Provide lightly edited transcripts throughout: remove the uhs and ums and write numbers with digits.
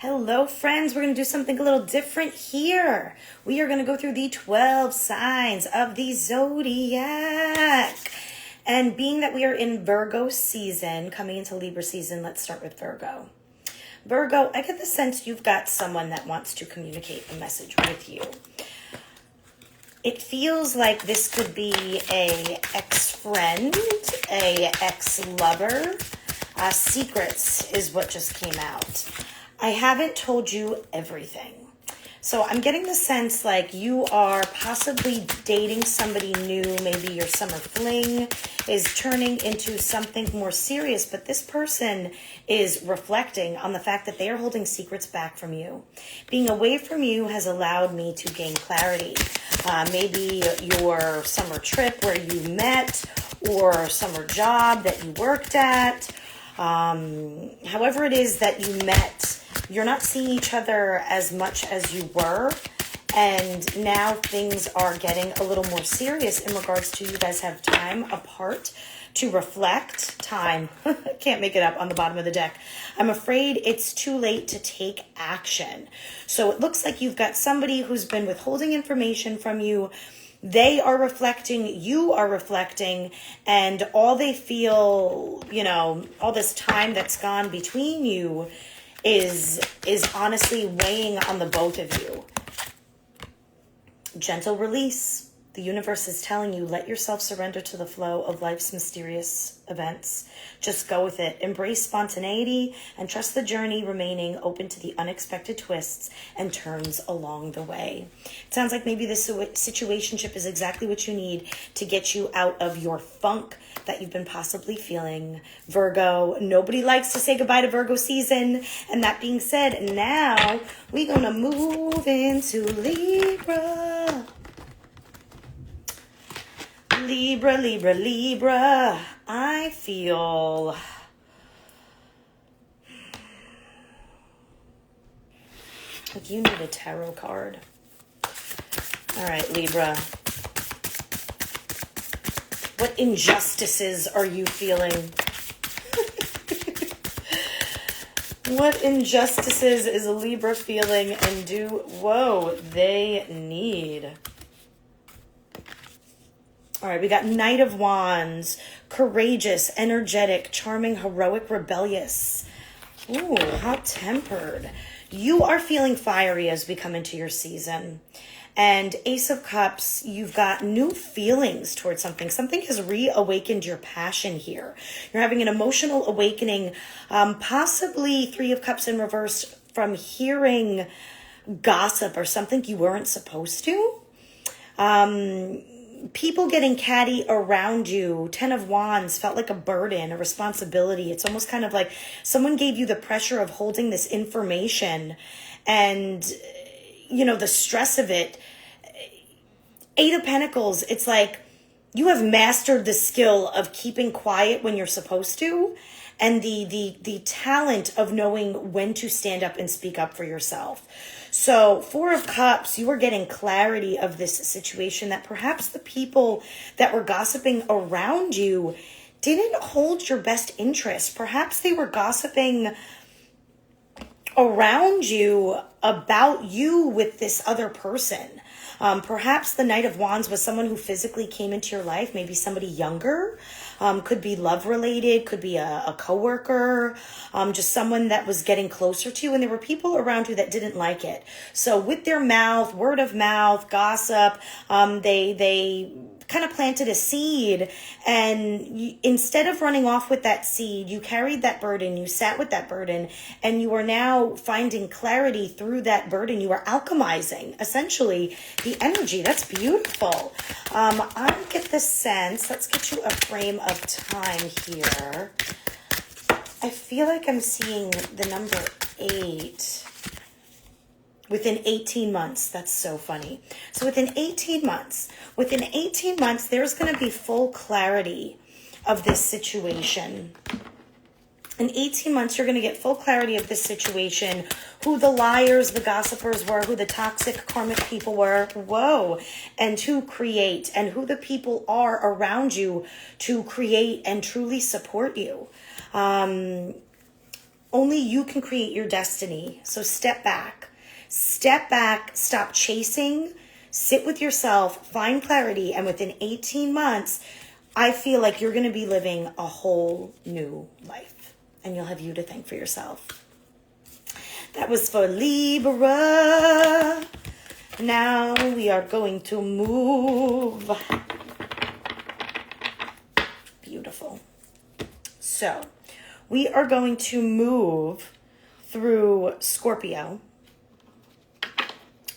Hello, friends. We're going to do something a little different here. We are going to go through the 12 signs of the Zodiac. And being that we are in Virgo season, coming into Libra season, let's start with Virgo. Virgo, I get the sense you've got someone that wants to communicate a message with you. It feels like this could be a ex-friend, a ex-lover. Secrets is what just came out. I haven't told you everything. So I'm getting the sense like you are possibly dating somebody new. Maybe your summer fling is turning into something more serious, but this person is reflecting on the fact that they are holding secrets back from you. Being away from you has allowed me to gain clarity. Maybe your summer trip where you met, or summer job that you worked at. However it is that you met, you're not seeing each other as much as you were, and now things are getting a little more serious in regards to you guys have time apart to reflect. Time, can't make it up, on the bottom of the deck. I'm afraid it's too late to take action. So it looks like you've got somebody who's been withholding information from you. They are reflecting, you are reflecting, and all they feel, all this time that's gone between you is honestly weighing on the both of you. Gentle release. The universe is telling you, let yourself surrender to the flow of life's mysterious events. Just go with it. Embrace spontaneity and trust the journey, remaining open to the unexpected twists and turns along the way. It sounds like maybe this situationship is exactly what you need to get you out of your funk that you've been possibly feeling. Virgo, nobody likes to say goodbye to Virgo season. And that being said, now we're going to move into Libra. Libra, Libra, Libra. I feel like you need a tarot card. All right, Libra. What injustices are you feeling? What injustices is Libra feeling, and they need? All right, we got Knight of Wands, courageous, energetic, charming, heroic, rebellious. Ooh, hot-tempered. You are feeling fiery as we come into your season. And Ace of Cups, you've got new feelings towards something. Something has reawakened your passion here. You're having an emotional awakening, possibly Three of Cups in reverse, from hearing gossip or something you weren't supposed to. People getting catty around you. 10 of Wands felt like a burden, a responsibility. It's almost kind of like someone gave you the pressure of holding this information and, the stress of it. 8 of Pentacles, it's like you have mastered the skill of keeping quiet when you're supposed to, and the talent of knowing when to stand up and speak up for yourself. So 4 of Cups, you are getting clarity of this situation that perhaps the people that were gossiping around you didn't hold your best interest. Perhaps they were gossiping around you about you with this other person. Perhaps the Knight of Wands was someone who physically came into your life, maybe somebody younger, could be love related, could be a coworker, just someone that was getting closer to you, and there were people around you that didn't like it. So with their mouth, word of mouth, gossip, they kind of planted a seed, and instead of running off with that seed, you carried that burden, you sat with that burden, and you are now finding clarity through that burden. You are alchemizing, essentially, the energy. That's beautiful. I get the sense, let's get you a frame of time here. I feel like I'm seeing the number 8 within 18 months. That's so funny. So within 18 months, there's going to be full clarity of this situation. In 18 months, you're going to get full clarity of this situation, who the liars, the gossipers were, who the toxic karmic people were, and who create, and who the people are around you to create and truly support you. Only you can create your destiny. So step back, stop chasing, sit with yourself, find clarity. And within 18 months, I feel like you're going to be living a whole new life, and you'll have you to thank for yourself. That was for Libra. Now we are going to move. Beautiful. So we are going to move through Scorpio.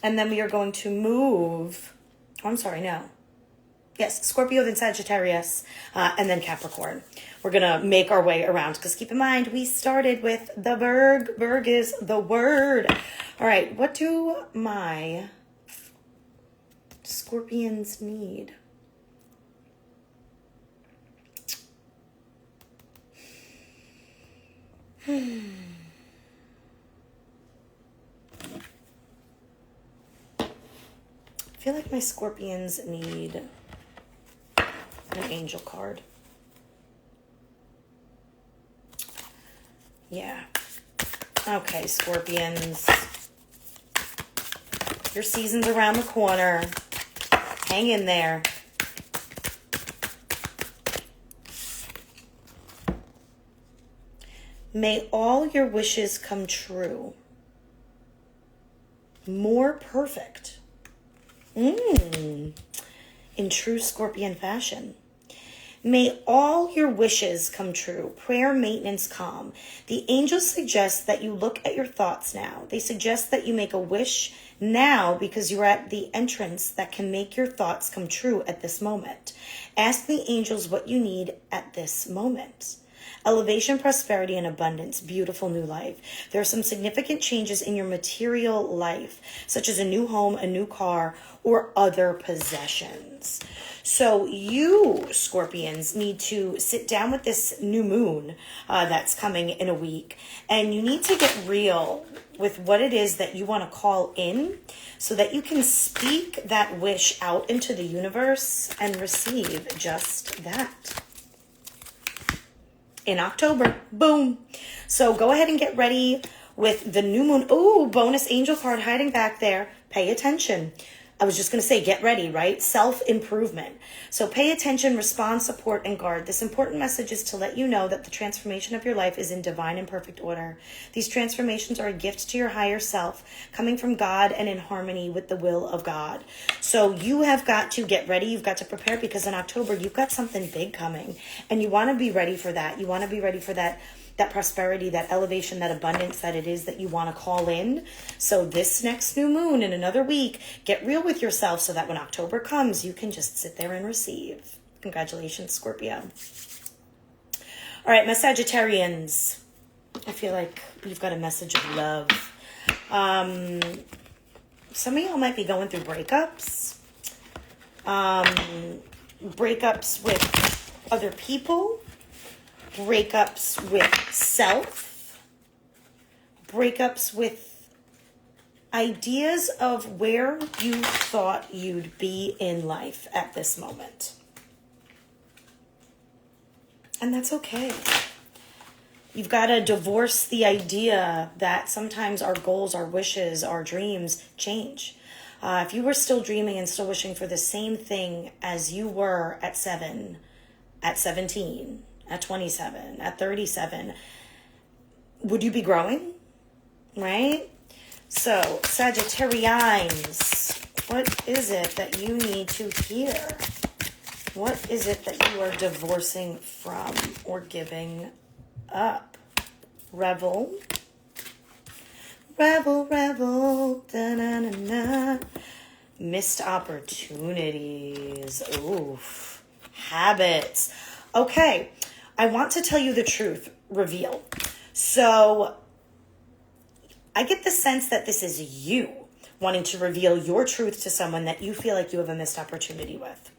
And then we are going to move, Yes, Scorpio, then Sagittarius, and then Capricorn. We're going to make our way around, because keep in mind, we started with the Virg. Virg is the word. All right, what do my Scorpions need? I feel like my Scorpions need an angel card. Yeah. Okay, Scorpions. Your season's around the corner. Hang in there. May all your wishes come true. More perfect. In true Scorpion fashion. May all your wishes come true. Prayer, maintenance, calm. The angels suggest that you look at your thoughts now. They suggest that you make a wish now, because you're at the entrance that can make your thoughts come true at this moment. Ask the angels what you need at this moment. Elevation, prosperity, and abundance. Beautiful new life. There are some significant changes in your material life, such as a new home, a new car, or other possessions. So you, Scorpions, need to sit down with this new moon that's coming in a week, and you need to get real with what it is that you want to call in, so that you can speak that wish out into the universe and receive just that. In October. Boom. So go ahead and get ready with the new moon. Ooh, bonus angel card hiding back there. Pay attention. I was just going to say, get ready, right? Self-improvement. So pay attention, respond, support, and guard. This important message is to let you know that the transformation of your life is in divine and perfect order. These transformations are a gift to your higher self, coming from God and in harmony with the will of God. So you have got to get ready. You've got to prepare, because in October, you've got something big coming, and you want to be ready for that. You want to be ready for that prosperity, that elevation, that abundance that it is that you want to call in. So this next new moon in another week, get real with yourself, so that when October comes, you can just sit there and receive. Congratulations, Scorpio. All right, my Sagittarians. I feel like we've got a message of love. Some of y'all might be going through breakups. Breakups with other people. Breakups with self, breakups with ideas of where you thought you'd be in life at this moment. And that's okay. You've got to divorce the idea that sometimes our goals, our wishes, our dreams change. If you were still dreaming and still wishing for the same thing as you were at 7, at 17, at 27, at 37, would you be growing? Right? So, Sagittarians, what is it that you need to hear? What is it that you are divorcing from or giving up? Revel. Revel, revel, da-na-na-na. Missed opportunities. Oof. Habits. Okay. I want to tell you the truth, reveal. So I get the sense that this is you wanting to reveal your truth to someone that you feel like you have a missed opportunity with.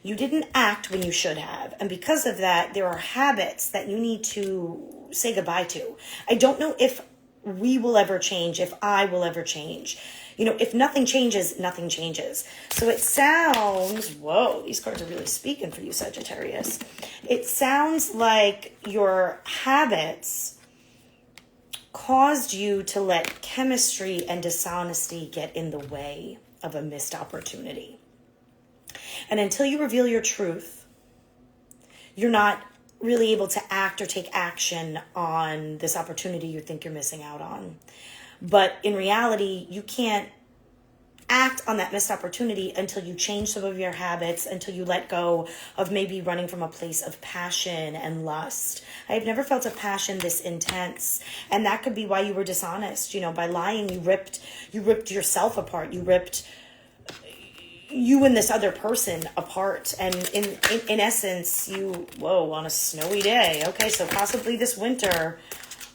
You didn't act when you should have. And because of that, there are habits that you need to say goodbye to. I don't know if we will ever change, if I will ever change. You know, if nothing changes, nothing changes. So it sounds, whoa, these cards are really speaking for you, Sagittarius. It sounds like your habits caused you to let chemistry and dishonesty get in the way of a missed opportunity. And until you reveal your truth, you're not really able to act or take action on this opportunity you think you're missing out on. But in reality, you can't act on that missed opportunity until you change some of your habits, until you let go of maybe running from a place of passion and lust. I've never felt a passion this intense. And that could be why you were dishonest. You know, by lying, you ripped yourself apart. You ripped you and this other person apart. And in essence, on a snowy day. Okay, so possibly this winter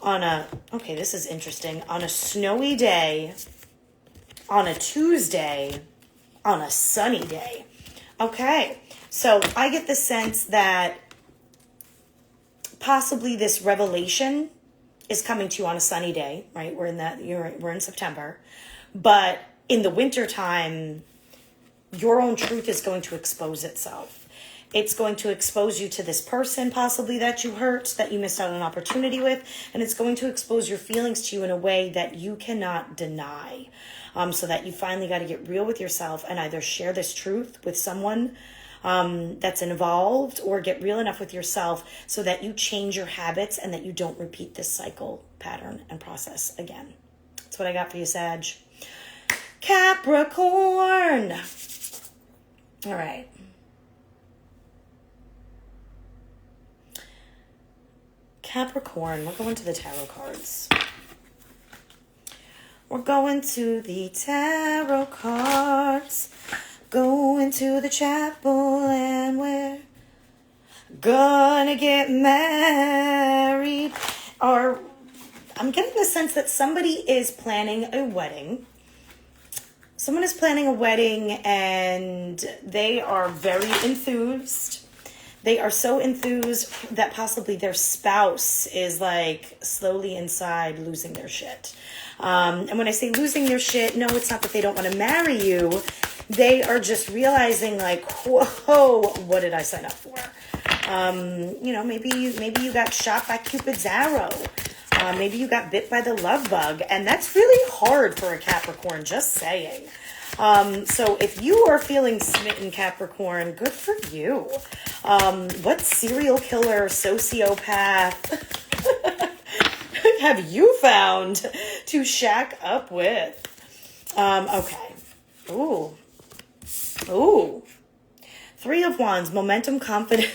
this is interesting. On a snowy day, on a Tuesday, on a sunny day. Okay, so I get the sense that possibly this revelation is coming to you on a sunny day, right? We're in September. But in the wintertime, your own truth is going to expose itself. It's going to expose you to this person possibly that you hurt, that you missed out on an opportunity with, and it's going to expose your feelings to you in a way that you cannot deny. So that you finally got to get real with yourself and either share this truth with someone that's involved, or get real enough with yourself so that you change your habits and that you don't repeat this cycle, pattern, and process again. That's what I got for you, Sag. Capricorn. All right. Capricorn, we're going to the tarot cards. We're going to the tarot cards. Going to the chapel and we're gonna get married. Or I'm getting the sense that somebody is planning a wedding. Someone is planning a wedding and they are very enthused. They are so enthused that possibly their spouse is like slowly inside losing their shit. And when I say losing their shit, no, it's not that they don't want to marry you. They are just realizing like, whoa, what did I sign up for? Maybe you got shot by Cupid's arrow. Maybe you got bit by the love bug. And that's really hard for a Capricorn, just saying. So if you are feeling smitten, Capricorn, good for you. What serial killer, sociopath have you found to shack up with? Okay. Ooh. 3 of Wands, momentum, confidence.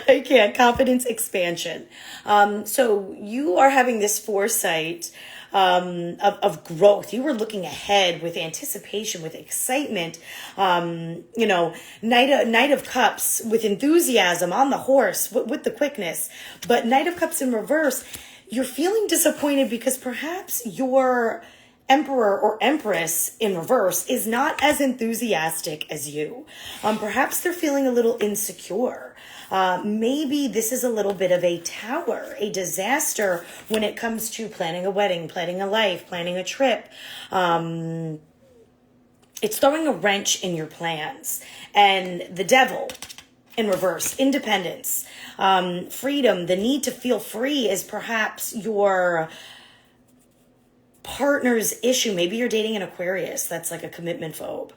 I can't. Confidence expansion. So you are having this foresight of growth. You were looking ahead with anticipation, with excitement. Knight of Cups with enthusiasm on the horse with the quickness. But Knight of Cups in reverse, you're feeling disappointed because perhaps your Emperor or Empress in reverse is not as enthusiastic as you. Perhaps they're feeling a little insecure. Maybe this is a little bit of a tower, a disaster when it comes to planning a wedding, planning a life, planning a trip. It's throwing a wrench in your plans. And the Devil in reverse, independence, freedom, the need to feel free is perhaps your partner's issue. Maybe you're dating an Aquarius that's like a commitment phobe.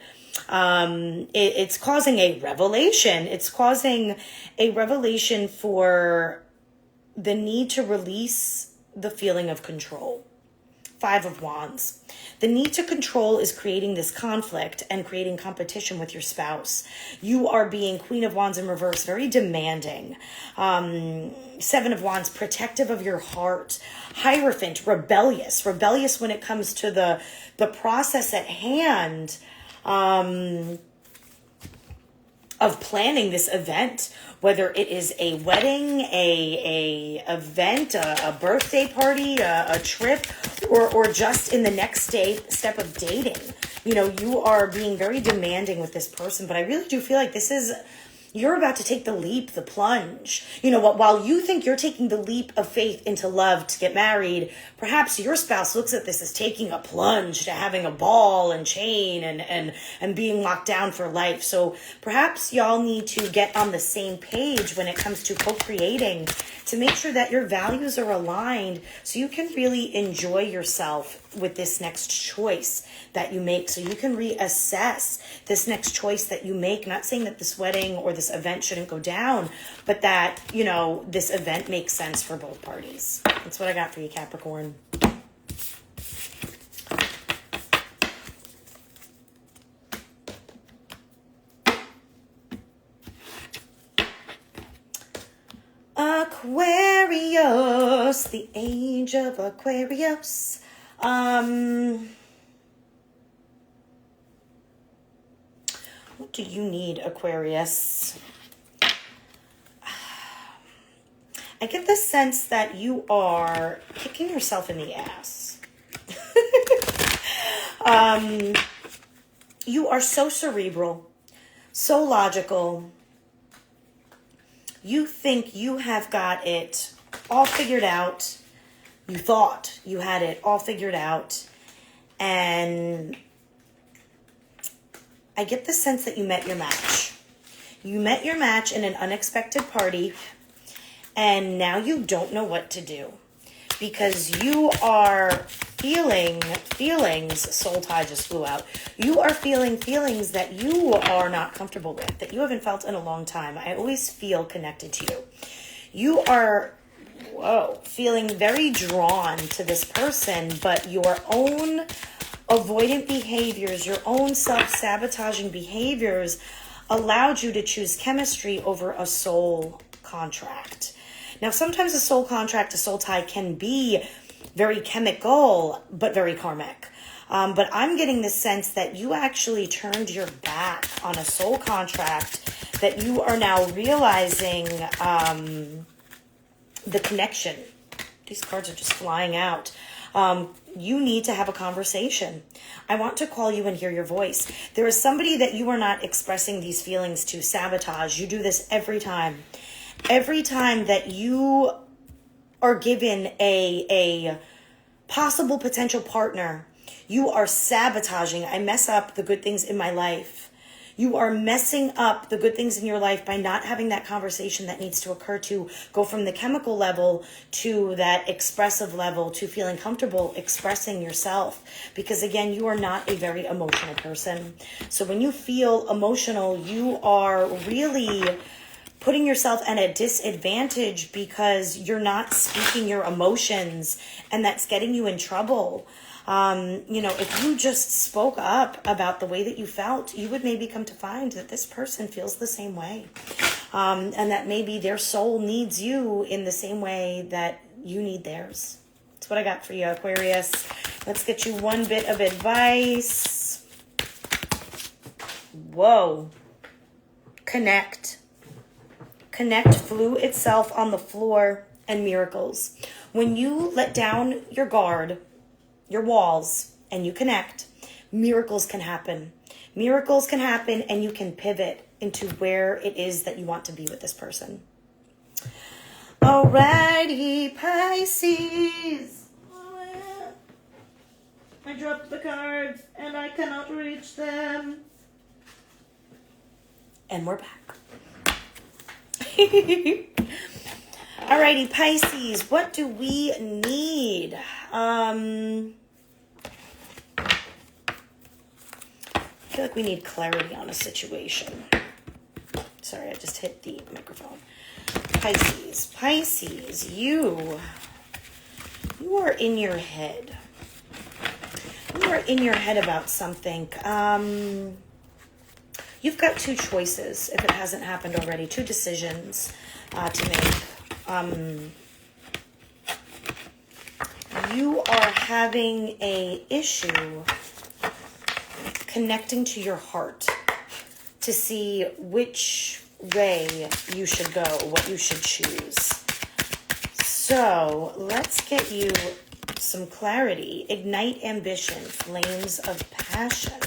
It's causing a revelation. It's causing a revelation for the need to release the feeling of control. 5 of Wands. The need to control is creating this conflict and creating competition with your spouse. You are being Queen of Wands in reverse, very demanding. 7 of Wands, protective of your heart. Hierophant, rebellious when it comes to the process at hand of planning this event, whether it is a wedding, a event, a birthday party, a trip, or just in the next step of dating. You are being very demanding with this person, but I really do feel like this is You're about to take the leap, the plunge. You know what? While you think you're taking the leap of faith into love to get married, perhaps your spouse looks at this as taking a plunge to having a ball and chain and being locked down for life. So perhaps y'all need to get on the same page when it comes to co-creating to make sure that your values are aligned so you can really enjoy yourself with this next choice that you make, so you can reassess this next choice that you make. Not saying that this wedding or this event shouldn't go down, but that, you know, this event makes sense for both parties. That's what I got for you, Capricorn. Aquarius, the age of Aquarius. What do you need, Aquarius? I get the sense that you are kicking yourself in the ass. You are so cerebral, so logical. You think you have got it all figured out. You thought you had it all figured out. And I get the sense that you met your match. You met your match in an unexpected party, and now you don't know what to do because you are feeling feelings. Soul tie just flew out. You are feeling feelings that you are not comfortable with, that you haven't felt in a long time. I always feel connected to you. You are, feeling very drawn to this person, but your own avoidant behaviors, your own self-sabotaging behaviors allowed you to choose chemistry over a soul contract. Now, sometimes a soul contract, a soul tie can be very chemical, but very karmic. But I'm getting the sense that you actually turned your back on a soul contract, that you are now realizing the connection. These cards are just flying out. You need to have a conversation. I want to call you and hear your voice. There is somebody that you are not expressing these feelings to. Sabotage. You do this every time. Every time that you are given a possible potential partner, you are sabotaging. I mess up the good things in my life. You are messing up the good things in your life by not having that conversation that needs to occur to go from the chemical level to that expressive level to feeling comfortable expressing yourself. Because again, you are not a very emotional person. So when you feel emotional, you are really putting yourself at a disadvantage because you're not speaking your emotions, and that's getting you in trouble. If you just spoke up about the way that you felt, you would maybe come to find that this person feels the same way. And that maybe their soul needs you in the same way that you need theirs. That's what I got for you, Aquarius. Let's get you one bit of advice. Whoa. Connect. Connect flew itself on the floor, and miracles. When you let down your guard, your walls, and you connect, miracles can happen. Miracles can happen, and you can pivot into where it is that you want to be with this person. Alrighty, Pisces. I dropped the cards, and I cannot reach them. And we're back. Alrighty, Pisces, what do we need? I feel like we need clarity on a situation. Sorry, I just hit the microphone. Pisces, you are in your head. You are in your head about something. You've got two choices, if it hasn't happened already, two decisions to make. You are having a issue connecting to your heart to see which way you should go, what you should choose. So let's get you some clarity. Ignite ambition, flames of passion.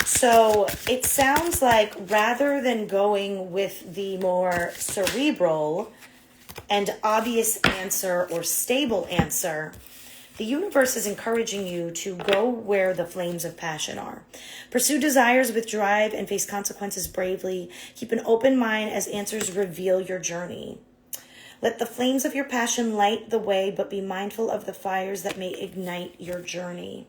So it sounds like rather than going with the more cerebral and obvious answer or stable answer, the universe is encouraging you to go where the flames of passion are. Pursue desires with drive and face consequences bravely. Keep an open mind as answers reveal your journey. Let the flames of your passion light the way, but be mindful of the fires that may ignite your journey.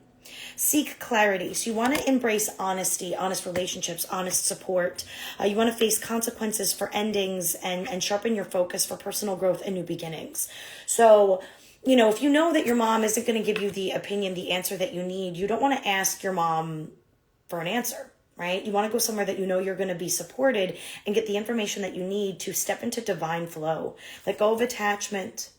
Seek clarity. So you want to embrace honesty, honest relationships, honest support. You want to face consequences for endings and sharpen your focus for personal growth and new beginnings. So, if you know that your mom isn't going to give you the opinion, the answer that you need, you don't want to ask your mom for an answer, right? You want to go somewhere that you know you're going to be supported and get the information that you need to step into divine flow. Let go of attachment.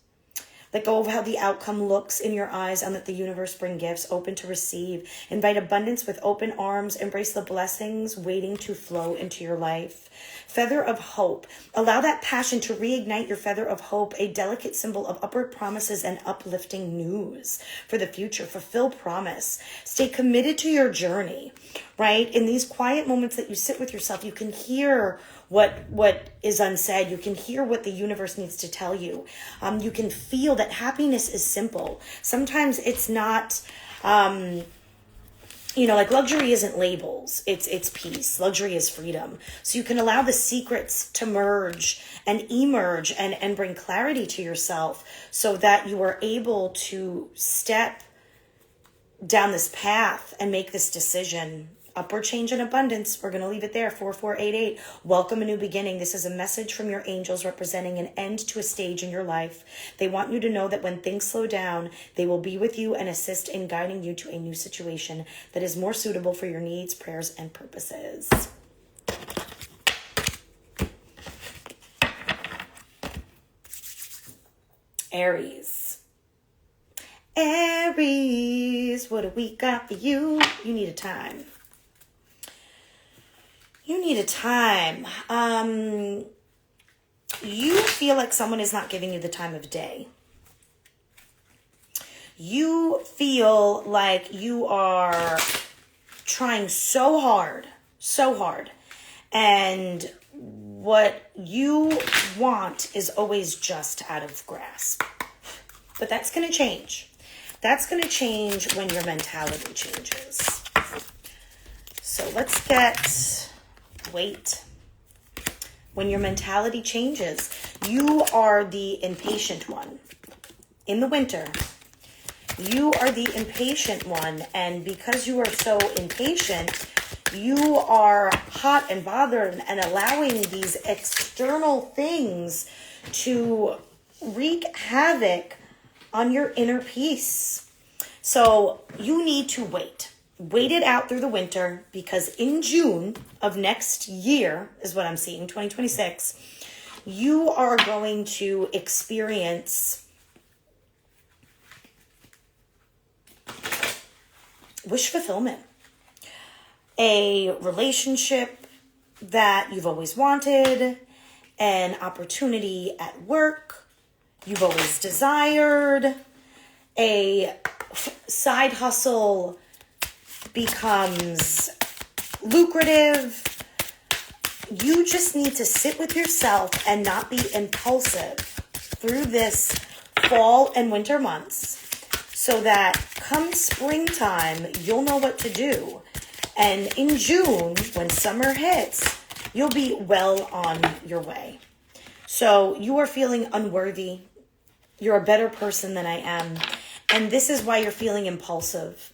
Let go of how the outcome looks in your eyes, and let the universe bring gifts open to receive. Invite abundance with open arms. Embrace the blessings waiting to flow into your life. Feather of hope. Allow that passion to reignite your feather of hope, a delicate symbol of upward promises and uplifting news for the future. Fulfill promise. Stay committed to your journey, right? In these quiet moments that you sit with yourself, you can hear what is unsaid. You can hear what the universe needs to tell you. You can feel that happiness is simple. Sometimes it's not, like luxury isn't labels. It's peace. Luxury is freedom. So you can allow the secrets to merge and emerge and bring clarity to yourself so that you are able to step down this path and make this decision. Upward change and abundance. We're going to leave it there. 4488. Welcome a new beginning. This is a message from your angels representing an end to a stage in your life. They want you to know that when things slow down, they will be with you and assist in guiding you to a new situation that is more suitable for your needs, prayers, and purposes. Aries. Aries, what do we got for you? You need a time. You need a time. You feel like someone is not giving you the time of day. You feel like you are trying so hard, and what you want is always just out of grasp. But that's going to change. That's going to change when your mentality changes. So let's get... Wait. When your mentality changes, you are the impatient one. In the winter, you are the impatient one. And because you are so impatient, you are hot and bothered and allowing these external things to wreak havoc on your inner peace. So you need to wait. Wait it out through the winter, because in June of next year is what I'm seeing, 2026, you are going to experience wish fulfillment. A relationship that you've always wanted, an opportunity at work you've always desired, a side hustle becomes lucrative. You just need to sit with yourself and not be impulsive through this fall and winter months so that come springtime, you'll know what to do. And in June, when summer hits, you'll be well on your way. So you are feeling unworthy. You're a better person than I am. And this is why you're feeling impulsive.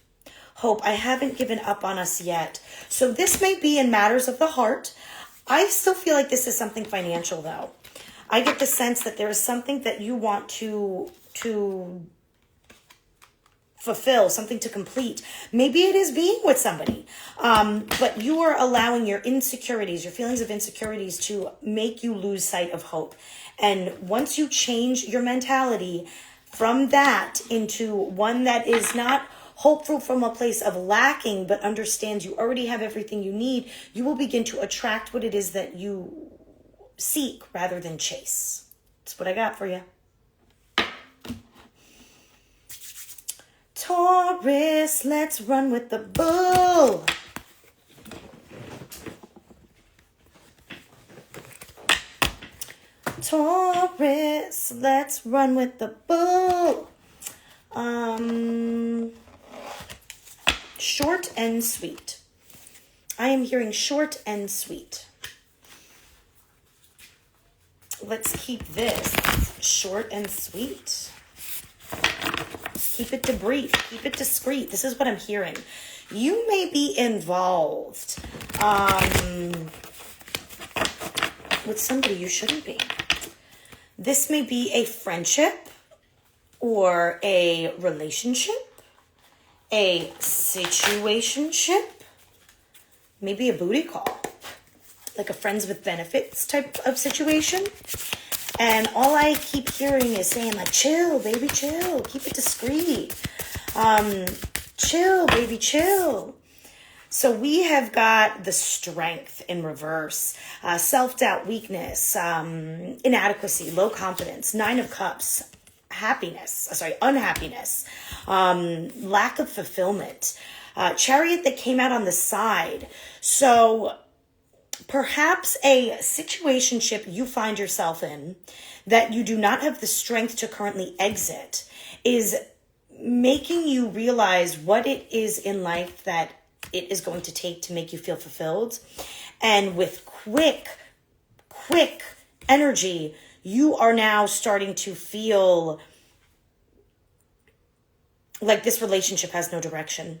Hope, I haven't given up on us yet. So this may be in matters of the heart. I still feel like this is something financial, though. I get the sense that there is something that you want to fulfill, something to complete. Maybe it is being with somebody. But you are allowing your insecurities, your feelings of insecurities to make you lose sight of hope. And once you change your mentality from that into one that is not hopeful from a place of lacking, but understands you already have everything you need, you will begin to attract what it is that you seek rather than chase. That's what I got for you. Taurus, let's run with the bull. Taurus, let's run with the bull. Short and sweet. I am hearing short and sweet. Let's keep this short and sweet. Keep it debrief. Keep it discreet. This is what I'm hearing. You may be involved with somebody you shouldn't be. This may be a friendship or a relationship, a situationship, maybe a booty call, like a friends with benefits type of situation. And all I keep hearing is saying like, chill, baby, chill. Keep it discreet. Chill, baby, chill. So we have got the strength in reverse, self-doubt, weakness, inadequacy, low confidence, 9 of Cups, unhappiness, lack of fulfillment, Chariot that came out on the side. So perhaps a situationship you find yourself in that you do not have the strength to currently exit is making you realize what it is in life that it is going to take to make you feel fulfilled. And with quick energy, you are now starting to feel like this relationship has no direction.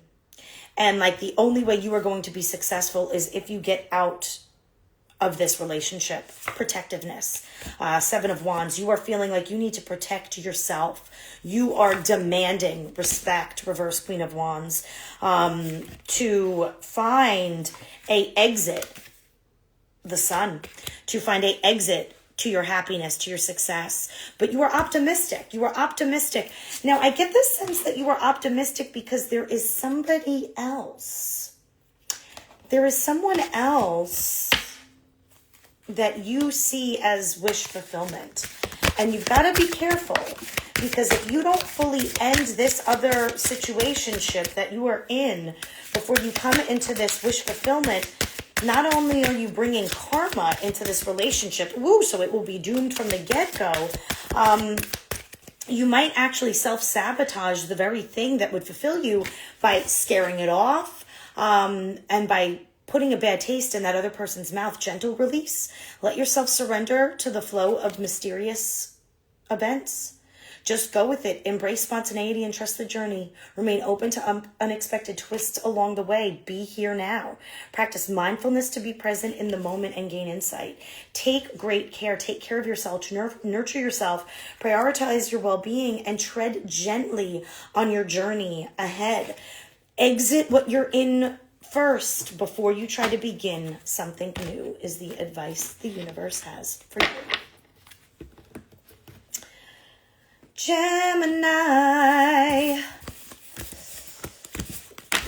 And like the only way you are going to be successful is if you get out of this relationship. Protectiveness. 7 of Wands. You are feeling like you need to protect yourself. You are demanding respect. Reverse Queen of Wands. To find a exit. The Sun. To find a exit to your happiness, to your success. But you are optimistic. You are optimistic. Now, I get the sense that you are optimistic because there is somebody else. There is someone else that you see as wish fulfillment. And you've got to be careful, because if you don't fully end this other situationship that you are in before you come into this wish fulfillment, not only are you bringing karma into this relationship, so it will be doomed from the get-go, you might actually self-sabotage the very thing that would fulfill you by scaring it off, and by putting a bad taste in that other person's mouth. Gentle release. Let yourself surrender to the flow of mysterious events. Just go with it. Embrace spontaneity and trust the journey. Remain open to unexpected twists along the way. Be here now. Practice mindfulness to be present in the moment and gain insight. Take great care. Take care of yourself. Nurture yourself. Prioritize your well-being and tread gently on your journey ahead. Exit what you're in first before you try to begin something new is the advice the universe has for you. Gemini,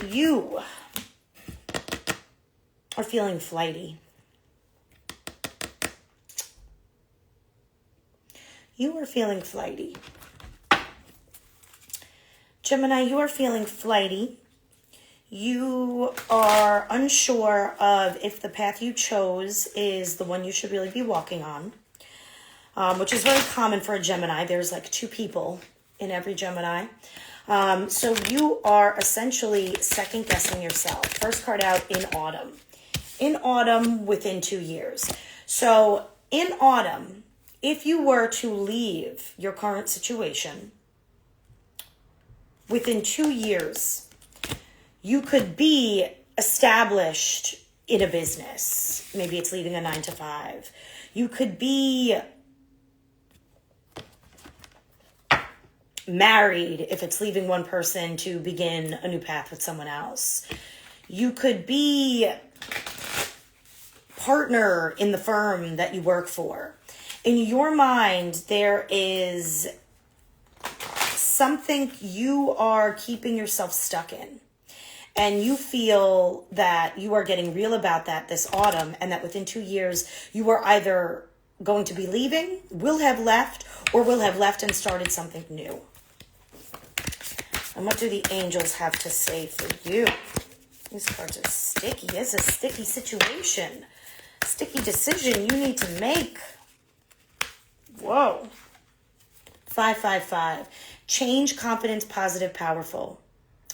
you are feeling flighty. You are feeling flighty. Gemini, you are feeling flighty. You are unsure of if the path you chose is the one you should really be walking on, which is very common for a Gemini. There's like 2 people in every Gemini. So you are essentially second-guessing yourself. First card out, in autumn. In autumn, within 2 years. So in autumn, if you were to leave your current situation, within 2 years, you could be established in a business. Maybe it's leaving a 9-to-5. You could be married if it's leaving one person to begin a new path with someone else. You could be partner in the firm that you work for. In your mind, there is something you are keeping yourself stuck in. And you feel that you are getting real about that this autumn, and that within 2 years, you are either going to be leaving, will have left, or will have left and started something new. And what do the angels have to say for you? These cards are sticky. It's a sticky situation. Sticky decision you need to make. Whoa. 555. Change, confidence, positive, powerful.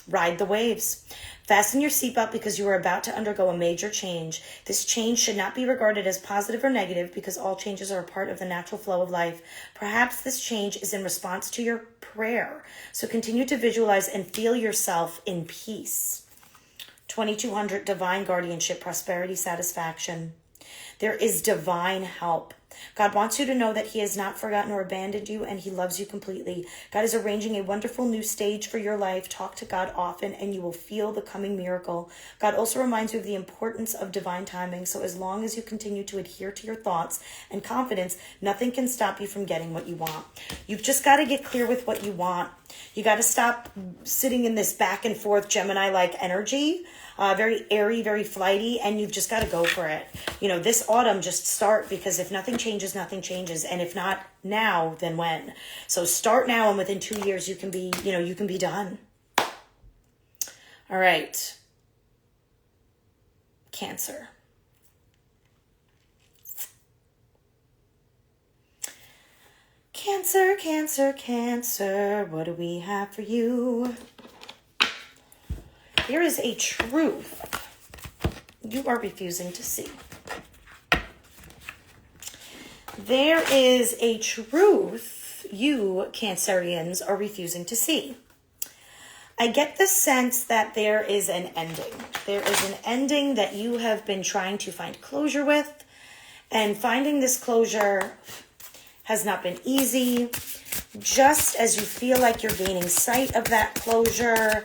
Ride the waves. Fasten your seatbelt because you are about to undergo a major change. This change should not be regarded as positive or negative because all changes are a part of the natural flow of life. Perhaps this change is in response to your prayer. So continue to visualize and feel yourself in peace. 2200, divine guardianship, prosperity, satisfaction. There is divine help. God wants you to know that he has not forgotten or abandoned you, and he loves you completely. God is arranging a wonderful new stage for your life. Talk to God often, and you will feel the coming miracle. God also reminds you of the importance of divine timing, so as long as you continue to adhere to your thoughts and confidence, nothing can stop you from getting what you want. You've just got to get clear with what you want. You got to stop sitting in this back and forth Gemini-like energy, very airy, very flighty, and you've just got to go for it. This autumn, just start, because if nothing changes, nothing changes. And if not now, then when? So start now, and within 2 years, you can be done. All right. Cancer. Cancer, Cancer, Cancer. What do we have for you? There is a truth you are refusing to see. There is a truth you Cancerians are refusing to see. I get the sense that there is an ending. There is an ending that you have been trying to find closure with, and finding this closure has not been easy. Just as you feel like you're gaining sight of that closure,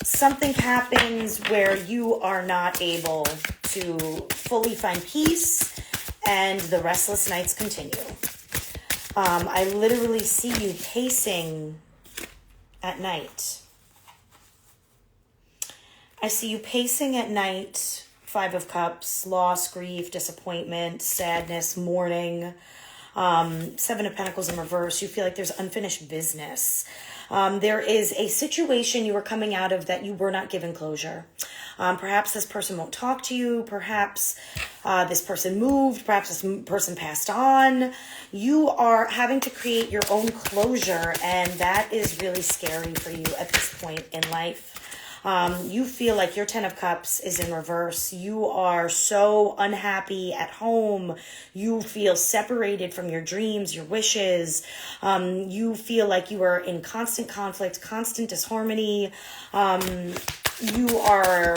something happens where you are not able to fully find peace, and the restless nights continue. I literally see you pacing at night. I see you pacing at night. 5 of Cups, loss, grief, disappointment, sadness, mourning. 7 of Pentacles in reverse. You feel like there's unfinished business. There is a situation you are coming out of that you were not given closure. Perhaps this person won't talk to you. Perhaps this person moved. Perhaps this person passed on. You are having to create your own closure, and that is really scary for you at this point in life. You feel like your 10 of Cups is in reverse. You are so unhappy at home. You feel separated from your dreams, your wishes. You feel like you are in constant conflict, constant disharmony. You are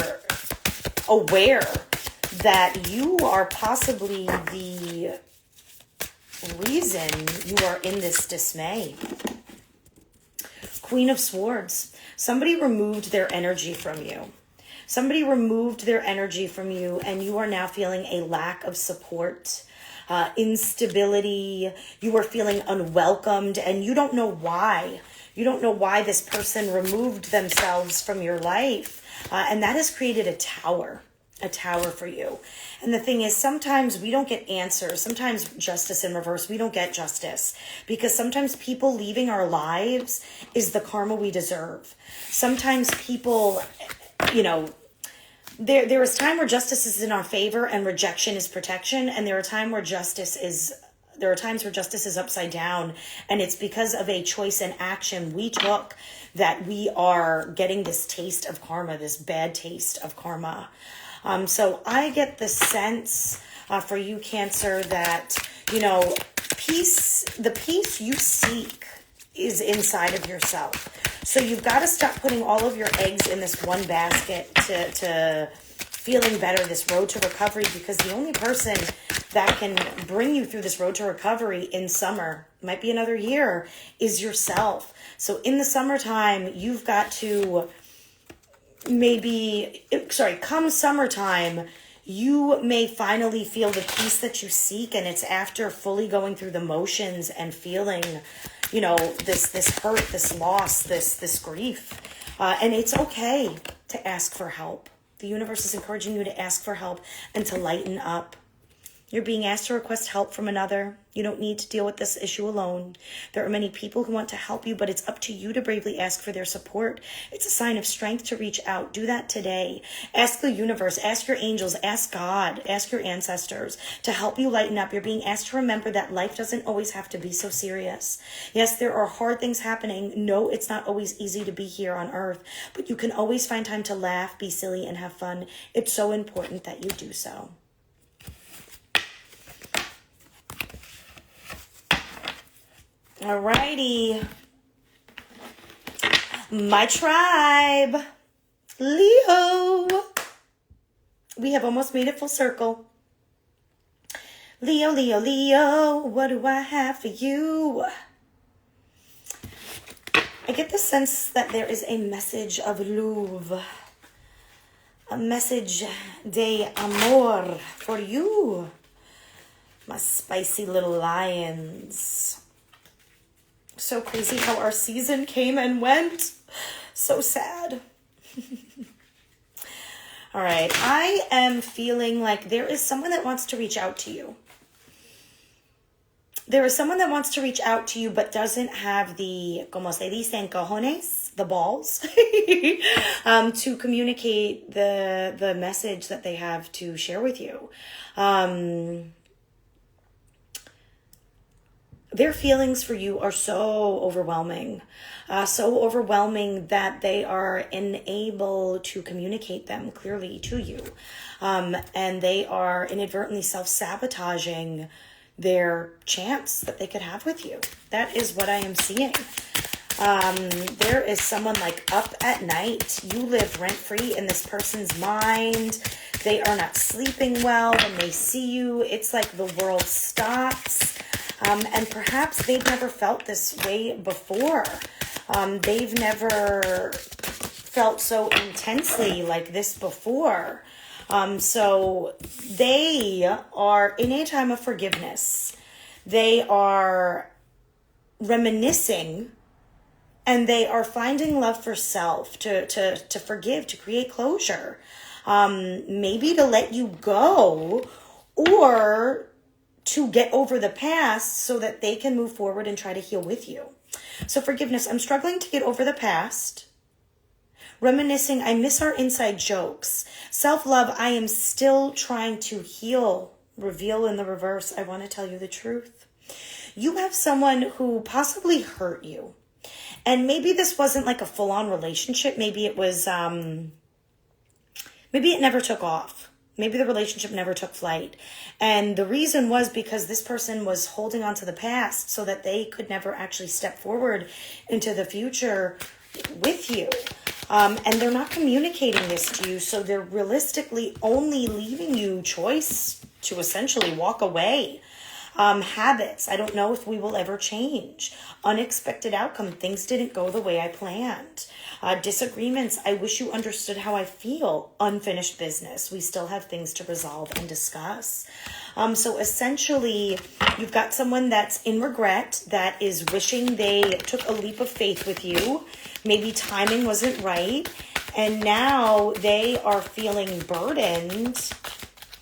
aware that you are possibly the reason you are in this dismay. Queen of Swords. Somebody removed their energy from you. Somebody removed their energy from you, and you are now feeling a lack of support, instability. You are feeling unwelcomed, and you don't know why. You don't know why this person removed themselves from your life. And that has created a tower for you. And the thing is, sometimes we don't get answers. Sometimes justice in reverse, we don't get justice, because sometimes people leaving our lives is the karma we deserve. Sometimes people, there is time where justice is in our favor and rejection is protection. And there are times where justice is upside down, and it's because of a choice and action we took that we are getting this taste of karma, this bad taste of karma. So I get the sense for you, Cancer, that, the peace you seek is inside of yourself. So you've got to stop putting all of your eggs in this one basket to feeling better, this road to recovery, because the only person that can bring you through this road to recovery in summer, might be another year, is yourself. So in the summertime, you've got to come summertime, you may finally feel the peace that you seek, and it's after fully going through the motions and feeling, this hurt, this loss, this grief. And it's okay to ask for help. The universe is encouraging you to ask for help and to lighten up. You're being asked to request help from another. You don't need to deal with this issue alone. There are many people who want to help you, but it's up to you to bravely ask for their support. It's a sign of strength to reach out. Do that today. Ask the universe, ask your angels, ask God, ask your ancestors to help you lighten up. You're being asked to remember that life doesn't always have to be so serious. Yes, there are hard things happening. No, it's not always easy to be here on earth, but you can always find time to laugh, be silly, and have fun. It's so important that you do so. Alrighty, my tribe, Leo. We have almost made it full circle. Leo, Leo, Leo, what do I have for you? I get the sense that there is a message of love, a message de amor for you, my spicy little lions. So crazy how our season came and went. So sad. All right. I am feeling like there is someone that wants to reach out to you. There is someone that wants to reach out to you but doesn't have the, como se dicen, cojones, the balls, to communicate the message that they have to share with you. Their feelings for you are so overwhelming that they are unable to communicate them clearly to you. And they are inadvertently self-sabotaging their chance that they could have with you. That is what I am seeing. There is someone like up at night. You live rent-free in this person's mind. They are not sleeping well. When they see you, it's like the world stops. And perhaps they've never felt this way before. They've never felt so intensely like this before. So they are in a time of forgiveness. They are reminiscing, and they are finding love for self, to forgive, to create closure, maybe to let you go, or to get over the past so that they can move forward and try to heal with you. So forgiveness, I'm struggling to get over the past. Reminiscing, I miss our inside jokes. Self-love, I am still trying to heal. Reveal in the reverse, I want to tell you the truth. You have someone who possibly hurt you. And maybe this wasn't like a full-on relationship. Maybe it was, maybe it never took off. Maybe the relationship never took flight. And the reason was because this person was holding on to the past so that they could never actually step forward into the future with you. And they're not communicating this to you, so they're realistically only leaving you choice to essentially walk away. Habits, I don't know if we will ever change. Unexpected outcome, things didn't go the way I planned. Disagreements, I wish you understood how I feel. Unfinished business, we still have things to resolve and discuss. So essentially, you've got someone that's in regret, that is wishing they took a leap of faith with you. Maybe timing wasn't right. And now they are feeling burdened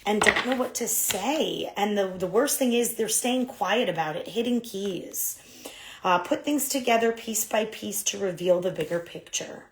and don't know what to say. And the worst thing is they're staying quiet about it, hidden keys. Put things together piece by piece to reveal the bigger picture.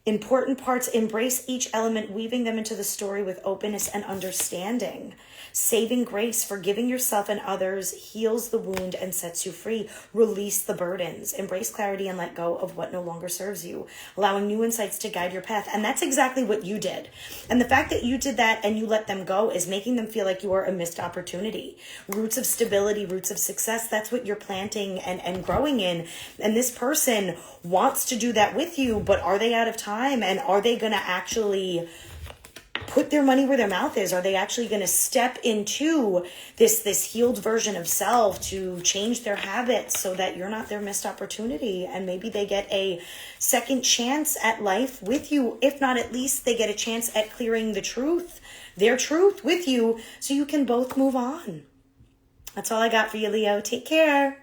Important parts, embrace each element, weaving them into the story with openness and understanding. Saving grace, forgiving yourself and others, heals the wound and sets you free. Release the burdens. Embrace clarity and let go of what no longer serves you. Allowing new insights to guide your path. And that's exactly what you did. And the fact that you did that and you let them go is making them feel like you are a missed opportunity. Roots of stability, roots of success, that's what you're planting and growing in. And this person wants to do that with you, but are they out of time? And are they going to actually put their money where their mouth is? Are they actually going to step into this healed version of self to change their habits so that you're not their missed opportunity? And maybe they get a second chance at life with you. If not, at least they get a chance at clearing the truth, their truth with you, so you can both move on. That's all I got for you, Leo. Take care.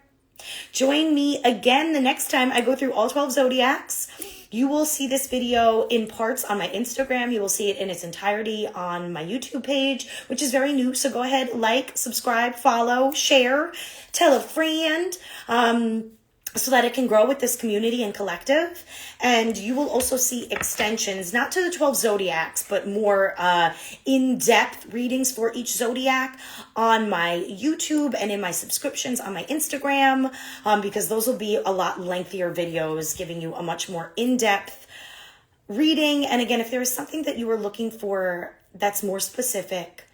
Join me again the next time I go through all 12 zodiacs. You will see this video in parts on my Instagram. You will see it in its entirety on my YouTube page, which is very new. So go ahead, like, subscribe, follow, share, tell a friend, so that it can grow with this community and collective. And you will also see extensions, not to the 12 zodiacs, but more in-depth readings for each zodiac on my YouTube and in my subscriptions on my Instagram, because those will be a lot lengthier videos giving you a much more in-depth reading. And again, if there is something that you are looking for that's more specific,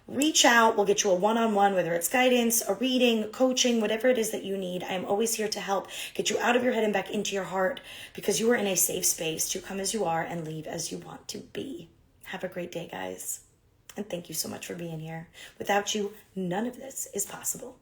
reach out. We'll get you a one-on-one, whether it's guidance, a reading, coaching, whatever it is that you need. I am always here to help get you out of your head and back into your heart, because you are in a safe space to come as you are and leave as you want to be. Have a great day, guys. And thank you so much for being here. Without you, none of this is possible.